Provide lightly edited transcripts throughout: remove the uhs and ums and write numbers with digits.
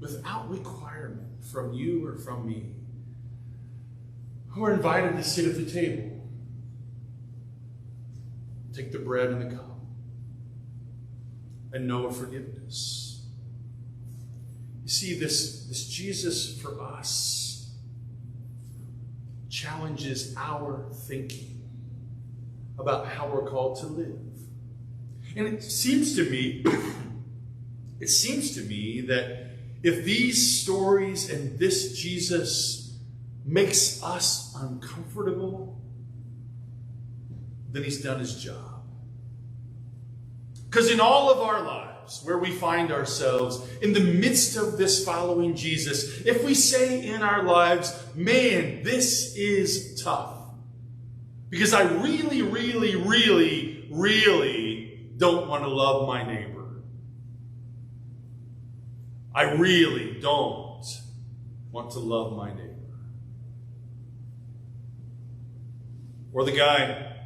without requirement from you or from me, who are invited to sit at the table, take the bread and the cup, and know forgiveness. You see, this Jesus for us challenges our thinking about how we're called to live. And it seems to me that if these stories and this Jesus makes us uncomfortable, then he's done his job. Because in all of our lives, where we find ourselves in the midst of this following Jesus, if we say in our lives, man, this is tough, because I really, really, really, really don't want to love my neighbor. I really don't want to love my neighbor. Or the guy,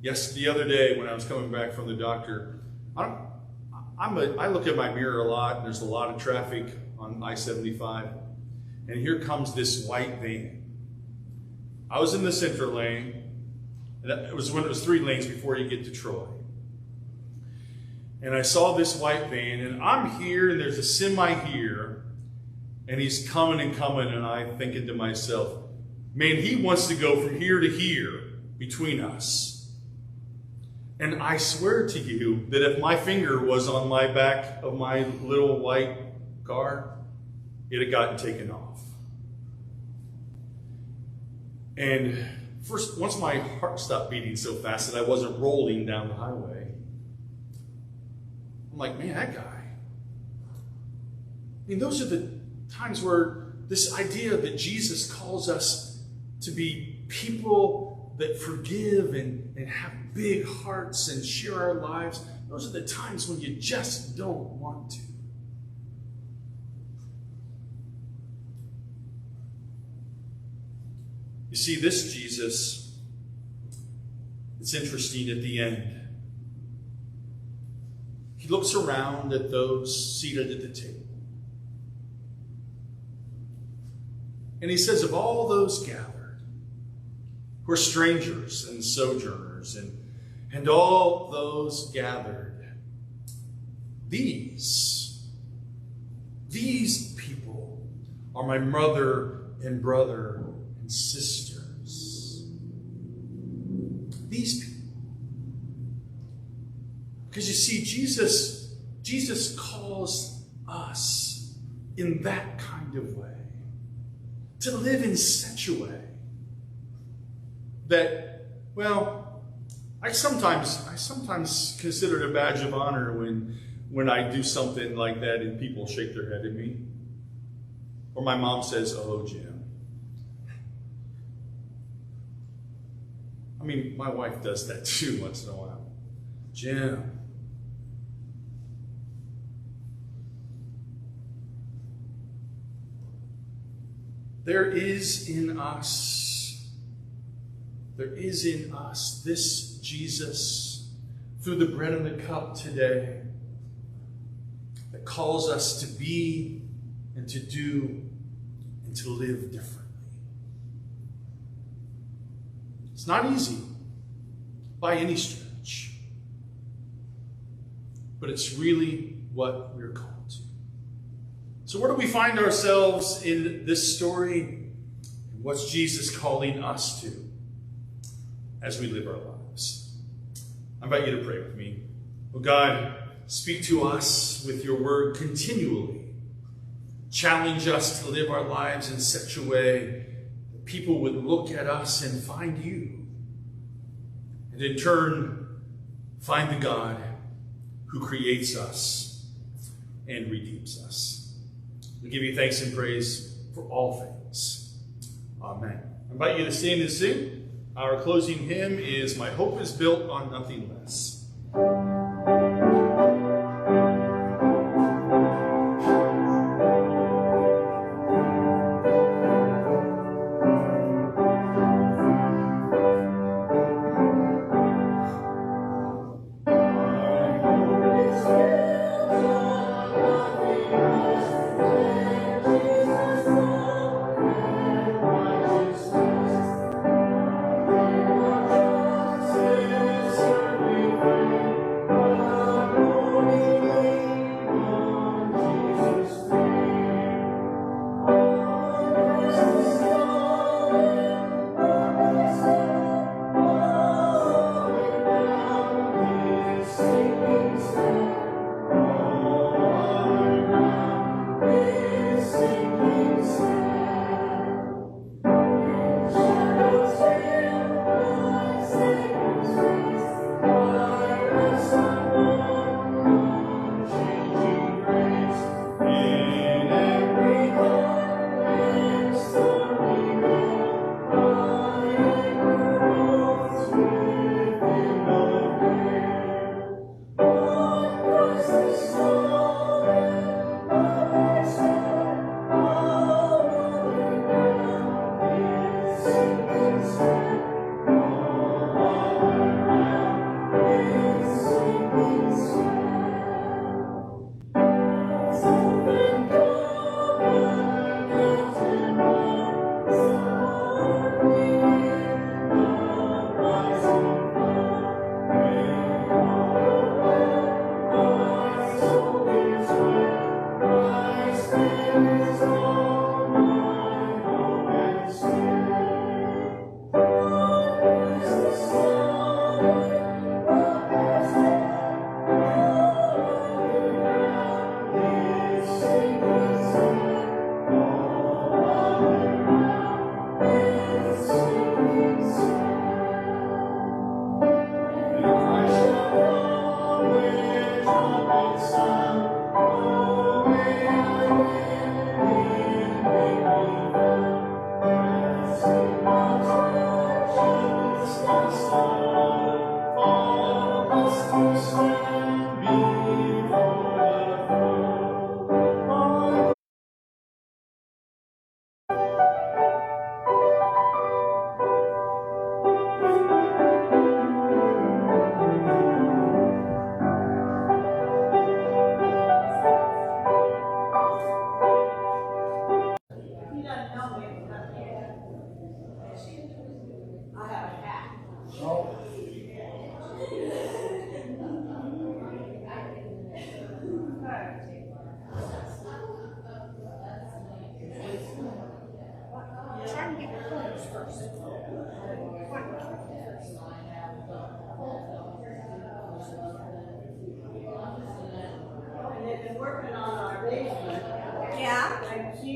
the other day when I was coming back from the doctor, I look at my mirror a lot, and there's a lot of traffic on I-75, and here comes this white van. I was in the center lane, and it was when it was 3 lanes before you get to Troy. And I saw this white van, and I'm here, and there's a semi here, and he's coming, and I'm thinking to myself, man, he wants to go from here to here between us. And I swear to you that if my finger was on my back of my little white car, it had gotten taken off. And once my heart stopped beating so fast that I wasn't rolling down the highway, I'm like, man, that guy. I mean, those are the times where this idea that Jesus calls us to be people that forgive and have big hearts and share our lives, those are the times when you just don't want to. You see, this Jesus, it's interesting at the end. He looks around at those seated at the table. And he says, of all those gathered, who are strangers and sojourners, and all those gathered, these people are my mother and brother and sisters. These people. Because you see, Jesus calls us in that kind of way, to live in such a way that, well, I sometimes consider it a badge of honor when I do something like that and people shake their head at me. Or my mom says, "Oh, Jim." I mean, my wife does that too once in a while. Jim. There is in us this Jesus through the bread and the cup today that calls us to be and to do and to live differently. It's not easy by any stretch, but it's really what we're called to. So where do we find ourselves in this story? What's Jesus calling us to as we live our lives? I invite you to pray with me. Oh God, speak to us with your word continually. Challenge us to live our lives in such a way that people would look at us and find you. And in turn, find the God who creates us and redeems us. We give you thanks and praise for all things. Amen. I invite you to stand and sing. Our closing hymn is "My Hope is Built on Nothing Less." It's built on nothing less.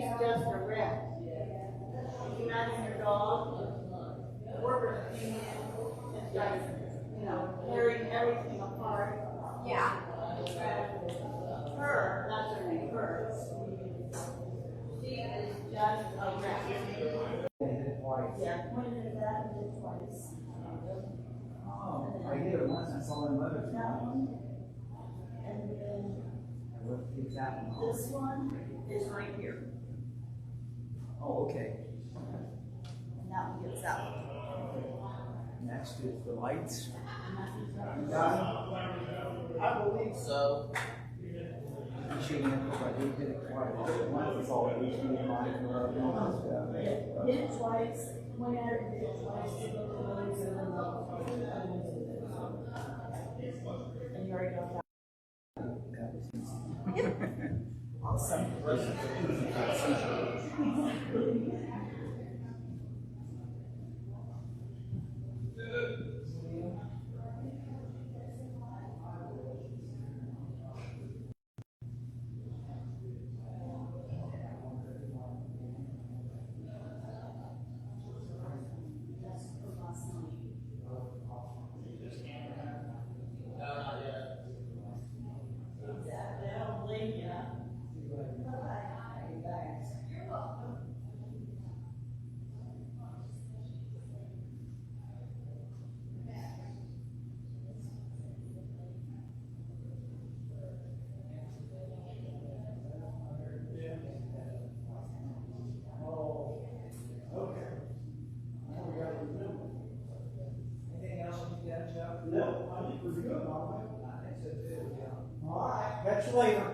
She's just a wreck. You imagine your dog working and just, tearing everything apart. Yeah. Her, that's her name, her. She is just a wreck. Yeah, pointed at that and did twice. Oh, I did it once. I saw them others. That one. And then What is that one? this one is right here. Oh, okay. And that one gets out. Next is the lights. I believe so. Shading it because I did it twice. Once is all HDMI and all stuff. Did it twice, went at it, did it twice, to go to those, and then and you already got that. Awesome. Catch you later.